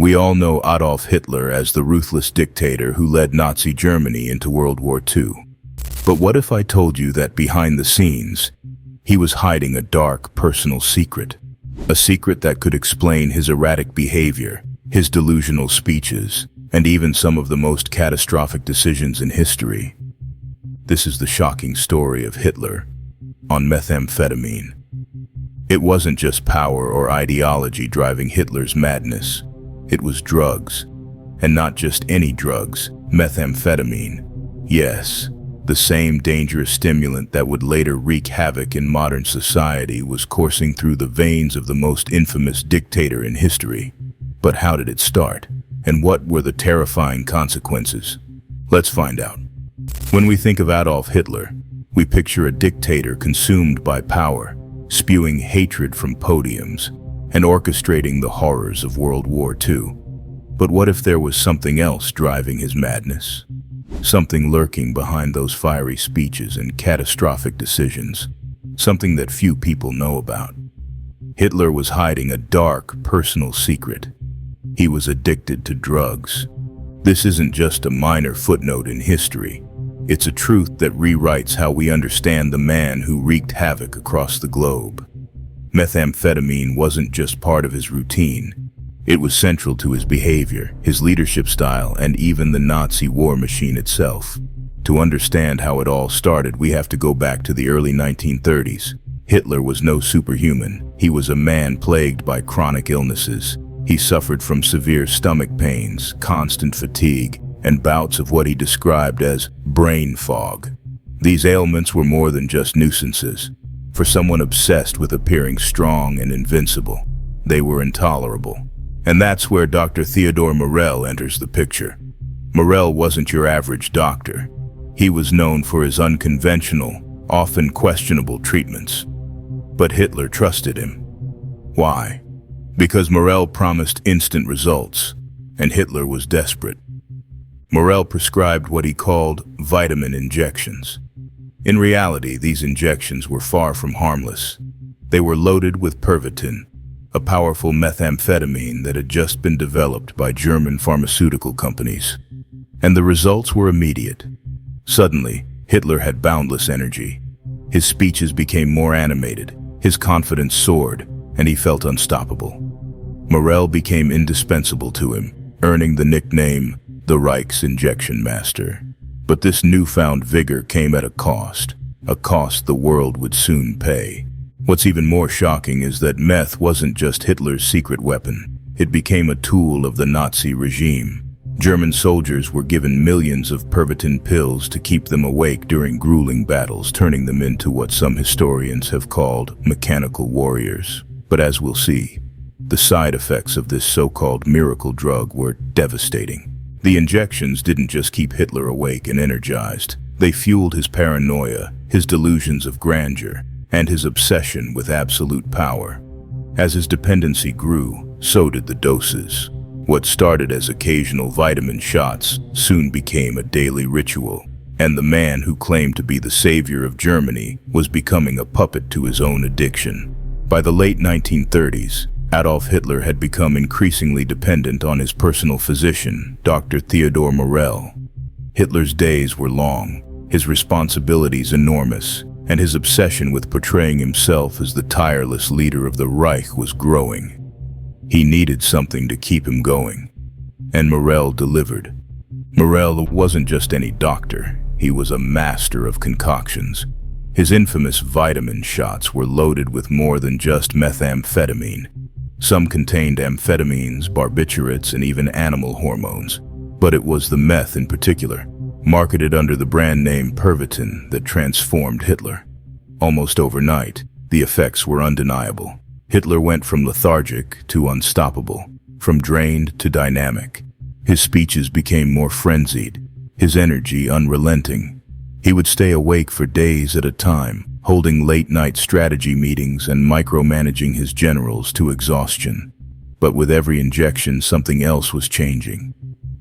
We all know Adolf Hitler as the ruthless dictator who led Nazi Germany into World War II. But what if I told you that behind the scenes, he was hiding a dark, personal secret? A secret that could explain his erratic behavior, his delusional speeches, and even some of the most catastrophic decisions in history. This is the shocking story of Hitler on methamphetamine. It wasn't just power or ideology driving Hitler's madness. It was drugs. And not just any drugs, methamphetamine. Yes, the same dangerous stimulant that would later wreak havoc in modern society was coursing through the veins of the most infamous dictator in history. But how did it start? And what were the terrifying consequences? Let's find out. When we think of Adolf Hitler, we picture a dictator consumed by power, spewing hatred from podiums, and orchestrating the horrors of World War II. But what if there was something else driving his madness? Something lurking behind those fiery speeches and catastrophic decisions. Something that few people know about. Hitler was hiding a dark, personal secret. He was addicted to drugs. This isn't just a minor footnote in history. It's a truth that rewrites how we understand the man who wreaked havoc across the globe. Methamphetamine wasn't just part of his routine. It was central to his behavior, his leadership style, and even the Nazi war machine itself. To understand how it all started, we have to go back to the early 1930s. Hitler was no superhuman. He was a man plagued by chronic illnesses. He suffered from severe stomach pains, constant fatigue, and bouts of what he described as brain fog. These ailments were more than just nuisances. For someone obsessed with appearing strong and invincible, they were intolerable. And that's where Dr. Theodore Morell enters the picture. Morell wasn't your average doctor. He was known for his unconventional, often questionable treatments. But Hitler trusted him. Why? Because Morell promised instant results, and Hitler was desperate. Morell prescribed what he called vitamin injections. In reality, these injections were far from harmless. They were loaded with Pervitin, a powerful methamphetamine that had just been developed by German pharmaceutical companies. And the results were immediate. Suddenly, Hitler had boundless energy. His speeches became more animated, his confidence soared, and he felt unstoppable. Morell became indispensable to him, earning the nickname the Reich's Injection Master. But this newfound vigor came at a cost the world would soon pay. What's even more shocking is that meth wasn't just Hitler's secret weapon. It became a tool of the Nazi regime. German soldiers were given millions of Pervitin pills to keep them awake during grueling battles, turning them into what some historians have called mechanical warriors. But as we'll see, the side effects of this so-called miracle drug were devastating. The injections didn't just keep Hitler awake and energized. They fueled his paranoia, his delusions of grandeur, and his obsession with absolute power. As his dependency grew, so did the doses. What started as occasional vitamin shots soon became a daily ritual, and the man who claimed to be the savior of Germany was becoming a puppet to his own addiction. By the late 1930s, Adolf Hitler had become increasingly dependent on his personal physician, Dr. Theodore Morell. Hitler's days were long, his responsibilities enormous, and his obsession with portraying himself as the tireless leader of the Reich was growing. He needed something to keep him going, and Morell delivered. Morell wasn't just any doctor, he was a master of concoctions. His infamous vitamin shots were loaded with more than just methamphetamine. Some contained amphetamines, barbiturates, and even animal hormones. But it was the meth in particular, marketed under the brand name Pervitin, that transformed Hitler. Almost overnight, the effects were undeniable. Hitler went from lethargic to unstoppable, from drained to dynamic. His speeches became more frenzied, his energy unrelenting. He would stay awake for days at a time, holding late-night strategy meetings and micromanaging his generals to exhaustion. But with every injection, something else was changing.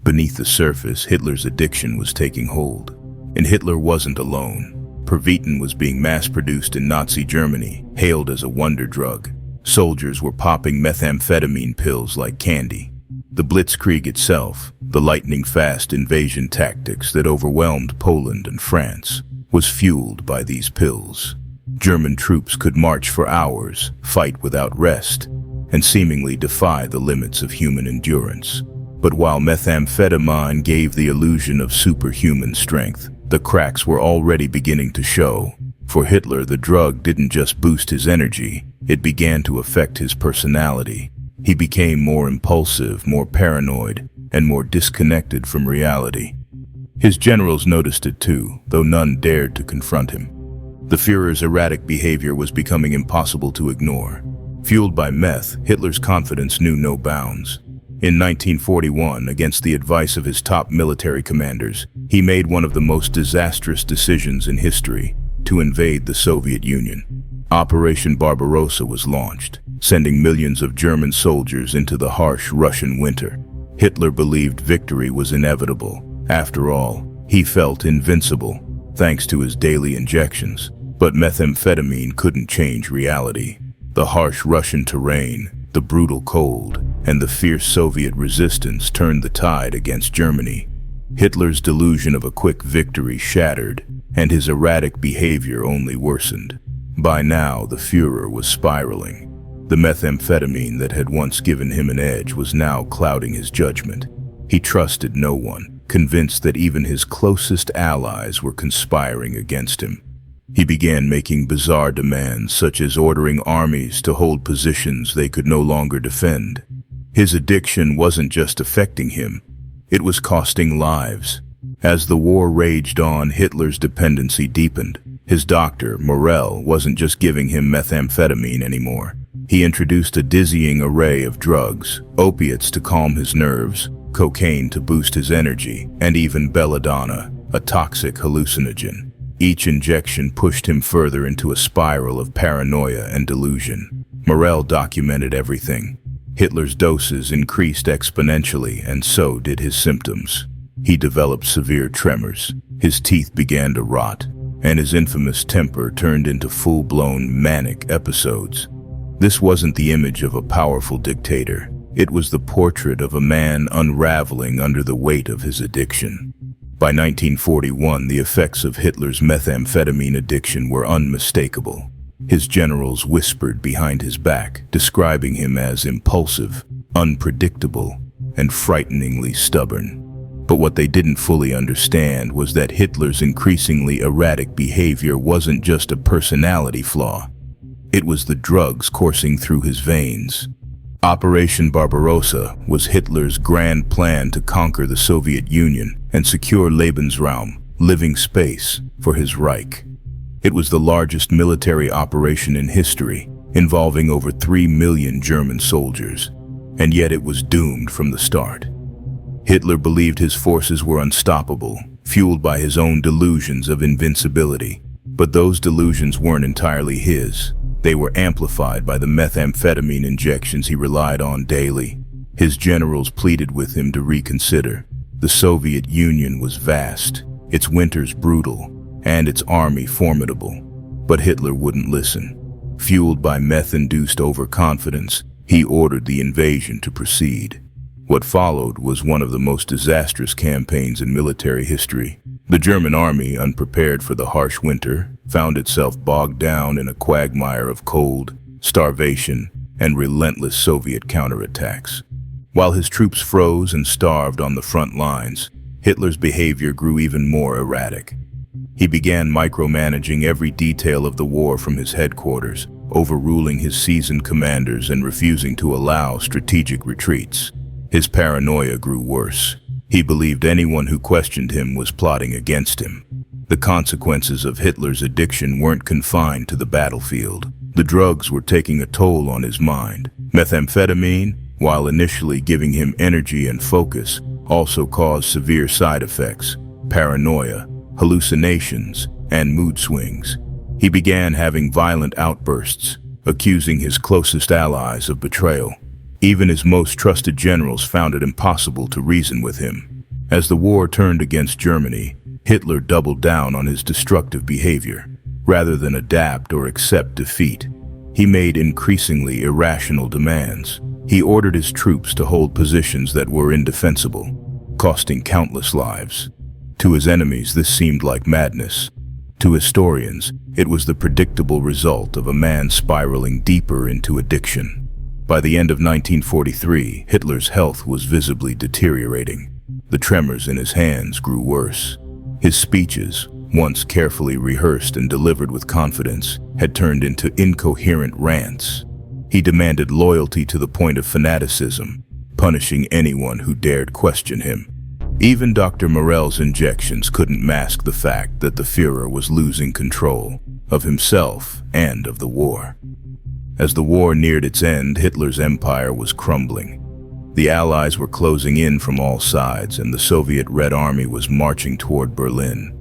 Beneath the surface, Hitler's addiction was taking hold. And Hitler wasn't alone. Pervitin was being mass-produced in Nazi Germany, hailed as a wonder drug. Soldiers were popping methamphetamine pills like candy. The Blitzkrieg itself, the lightning-fast invasion tactics that overwhelmed Poland and France, was fueled by these pills. German troops could march for hours, fight without rest, and seemingly defy the limits of human endurance. But while methamphetamine gave the illusion of superhuman strength, the cracks were already beginning to show. For Hitler, the drug didn't just boost his energy, it began to affect his personality. He became more impulsive, more paranoid, and more disconnected from reality. His generals noticed it too, though none dared to confront him. The Führer's erratic behavior was becoming impossible to ignore. Fueled by meth, Hitler's confidence knew no bounds. In 1941, against the advice of his top military commanders, he made one of the most disastrous decisions in history: to invade the Soviet Union. Operation Barbarossa was launched, sending millions of German soldiers into the harsh Russian winter. Hitler believed victory was inevitable. After all, he felt invincible, thanks to his daily injections. But methamphetamine couldn't change reality. The harsh Russian terrain, the brutal cold, and the fierce Soviet resistance turned the tide against Germany. Hitler's delusion of a quick victory shattered, and his erratic behavior only worsened. By now, the Führer was spiraling. The methamphetamine that had once given him an edge was now clouding his judgment. He trusted no one, convinced that even his closest allies were conspiring against him. He began making bizarre demands, such as ordering armies to hold positions they could no longer defend. His addiction wasn't just affecting him, it was costing lives. As the war raged on, Hitler's dependency deepened. His doctor, Morel, wasn't just giving him methamphetamine anymore. He introduced a dizzying array of drugs: opiates to calm his nerves, cocaine to boost his energy, and even belladonna, a toxic hallucinogen. Each injection pushed him further into a spiral of paranoia and delusion. Morel documented everything. Hitler's doses increased exponentially, and so did his symptoms. He developed severe tremors, his teeth began to rot, and his infamous temper turned into full-blown manic episodes. This wasn't the image of a powerful dictator. It was the portrait of a man unraveling under the weight of his addiction. By 1941, the effects of Hitler's methamphetamine addiction were unmistakable. His generals whispered behind his back, describing him as impulsive, unpredictable, and frighteningly stubborn. But what they didn't fully understand was that Hitler's increasingly erratic behavior wasn't just a personality flaw. It was the drugs coursing through his veins. Operation Barbarossa was Hitler's grand plan to conquer the Soviet Union and secure Lebensraum, living space, for his Reich. It was the largest military operation in history, involving over 3 million German soldiers, and yet it was doomed from the start. Hitler believed his forces were unstoppable, fueled by his own delusions of invincibility. But those delusions weren't entirely his. They were amplified by the methamphetamine injections he relied on daily. His generals pleaded with him to reconsider. The Soviet Union was vast, its winters brutal, and its army formidable. But Hitler wouldn't listen. Fueled by meth-induced overconfidence, he ordered the invasion to proceed. What followed was one of the most disastrous campaigns in military history. The German army, unprepared for the harsh winter, found itself bogged down in a quagmire of cold, starvation, and relentless Soviet counterattacks. While his troops froze and starved on the front lines, Hitler's behavior grew even more erratic. He began micromanaging every detail of the war from his headquarters, overruling his seasoned commanders and refusing to allow strategic retreats. His paranoia grew worse. He believed anyone who questioned him was plotting against him. The consequences of Hitler's addiction weren't confined to the battlefield. The drugs were taking a toll on his mind. Methamphetamine, while initially giving him energy and focus, also caused severe side effects: paranoia, hallucinations, and mood swings. He began having violent outbursts, accusing his closest allies of betrayal. Even his most trusted generals found it impossible to reason with him. As the war turned against Germany, Hitler doubled down on his destructive behavior. Rather than adapt or accept defeat, he made increasingly irrational demands. He ordered his troops to hold positions that were indefensible, costing countless lives. To his enemies, this seemed like madness. To historians, it was the predictable result of a man spiraling deeper into addiction. By the end of 1943, Hitler's health was visibly deteriorating. The tremors in his hands grew worse. His speeches, once carefully rehearsed and delivered with confidence, had turned into incoherent rants. He demanded loyalty to the point of fanaticism, punishing anyone who dared question him. Even Dr. Morell's injections couldn't mask the fact that the Führer was losing control of himself and of the war. As the war neared its end, Hitler's empire was crumbling. The Allies were closing in from all sides, and the Soviet Red Army was marching toward Berlin.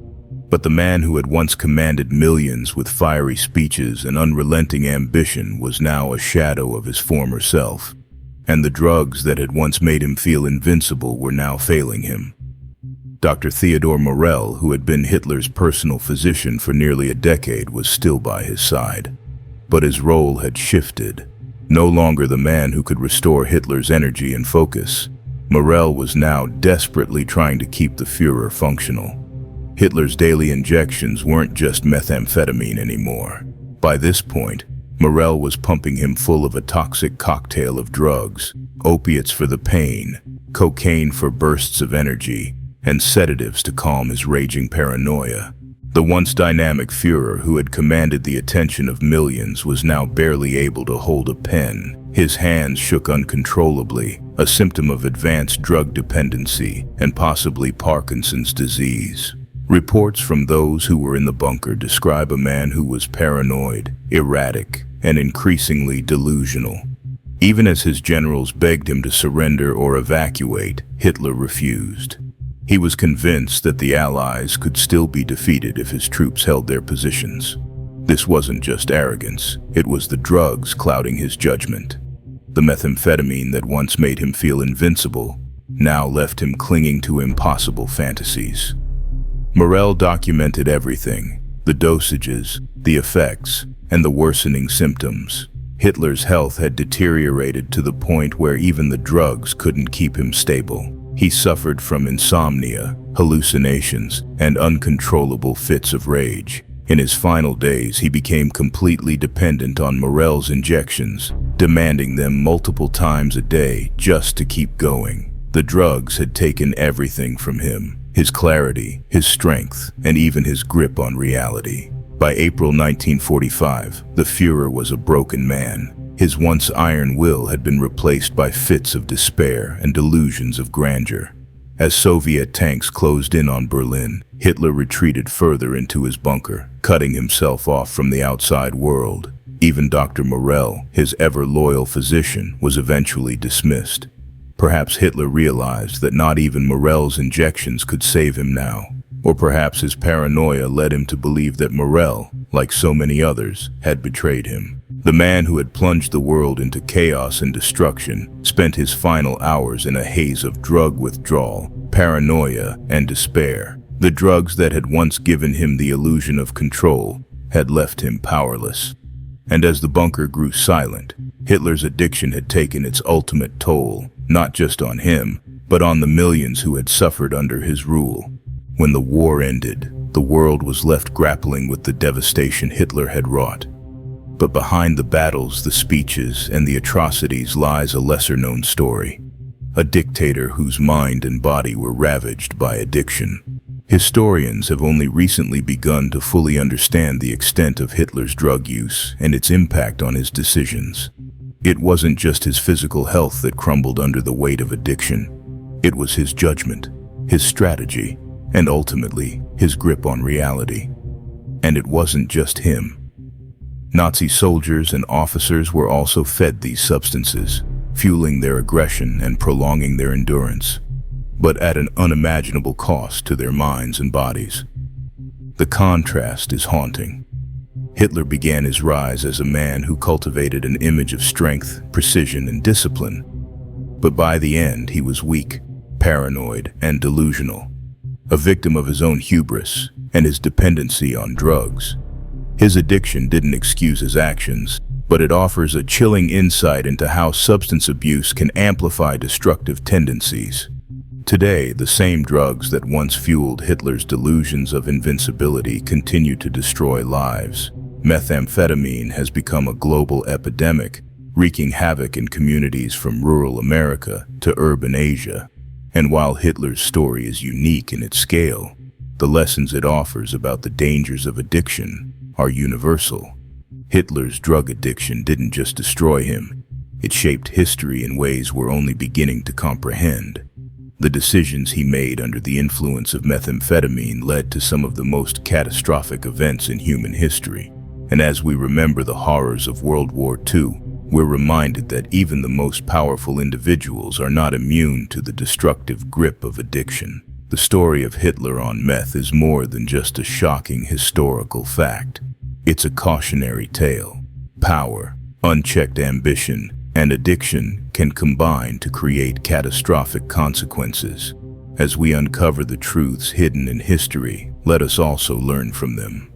But the man who had once commanded millions with fiery speeches and unrelenting ambition was now a shadow of his former self, and the drugs that had once made him feel invincible were now failing him. Dr. Theodor Morell, who had been Hitler's personal physician for nearly a decade, was still by his side. But his role had shifted. No longer the man who could restore Hitler's energy and focus, Morell was now desperately trying to keep the Führer functional. Hitler's daily injections weren't just methamphetamine anymore. By this point, Morell was pumping him full of a toxic cocktail of drugs, opiates for the pain, cocaine for bursts of energy, and sedatives to calm his raging paranoia. The once dynamic Führer, who had commanded the attention of millions, was now barely able to hold a pen. His hands shook uncontrollably, a symptom of advanced drug dependency and possibly Parkinson's disease. Reports from those who were in the bunker describe a man who was paranoid, erratic, and increasingly delusional. Even as his generals begged him to surrender or evacuate, Hitler refused. He was convinced that the Allies could still be defeated if his troops held their positions. This wasn't just arrogance, it was the drugs clouding his judgment. The methamphetamine that once made him feel invincible now left him clinging to impossible fantasies. Morell documented everything: the dosages, the effects, and the worsening symptoms. Hitler's health had deteriorated to the point where even the drugs couldn't keep him stable. He suffered from insomnia, hallucinations, and uncontrollable fits of rage. In his final days, he became completely dependent on Morell's injections, demanding them multiple times a day just to keep going. The drugs had taken everything from him: his clarity, his strength, and even his grip on reality. By April 1945, the Führer was a broken man. His once iron will had been replaced by fits of despair and delusions of grandeur. As Soviet tanks closed in on Berlin, Hitler retreated further into his bunker, cutting himself off from the outside world. Even Dr. Morell, his ever-loyal physician, was eventually dismissed. Perhaps Hitler realized that not even Morell's injections could save him now. Or perhaps his paranoia led him to believe that Morell, like so many others, had betrayed him. The man who had plunged the world into chaos and destruction spent his final hours in a haze of drug withdrawal, paranoia, and despair. The drugs that had once given him the illusion of control had left him powerless. And as the bunker grew silent, Hitler's addiction had taken its ultimate toll, not just on him, but on the millions who had suffered under his rule. When the war ended, the world was left grappling with the devastation Hitler had wrought. But behind the battles, the speeches, and the atrocities lies a lesser-known story. A dictator whose mind and body were ravaged by addiction. Historians have only recently begun to fully understand the extent of Hitler's drug use and its impact on his decisions. It wasn't just his physical health that crumbled under the weight of addiction. It was his judgment, his strategy, and ultimately, his grip on reality. And it wasn't just him. Nazi soldiers and officers were also fed these substances, fueling their aggression and prolonging their endurance, but at an unimaginable cost to their minds and bodies. The contrast is haunting. Hitler began his rise as a man who cultivated an image of strength, precision, and discipline. But by the end, he was weak, paranoid, and delusional, a victim of his own hubris and his dependency on drugs. His addiction didn't excuse his actions, but it offers a chilling insight into how substance abuse can amplify destructive tendencies. Today, the same drugs that once fueled Hitler's delusions of invincibility continue to destroy lives. Methamphetamine has become a global epidemic, wreaking havoc in communities from rural America to urban Asia. And while Hitler's story is unique in its scale, the lessons it offers about the dangers of addiction are universal. Hitler's drug addiction didn't just destroy him, it shaped history in ways we're only beginning to comprehend. The decisions he made under the influence of methamphetamine led to some of the most catastrophic events in human history. And as we remember the horrors of World War II, we're reminded that even the most powerful individuals are not immune to the destructive grip of addiction. The story of Hitler on meth is more than just a shocking historical fact. It's a cautionary tale. Power, unchecked ambition, and addiction can combine to create catastrophic consequences. As we uncover the truths hidden in history, let us also learn from them.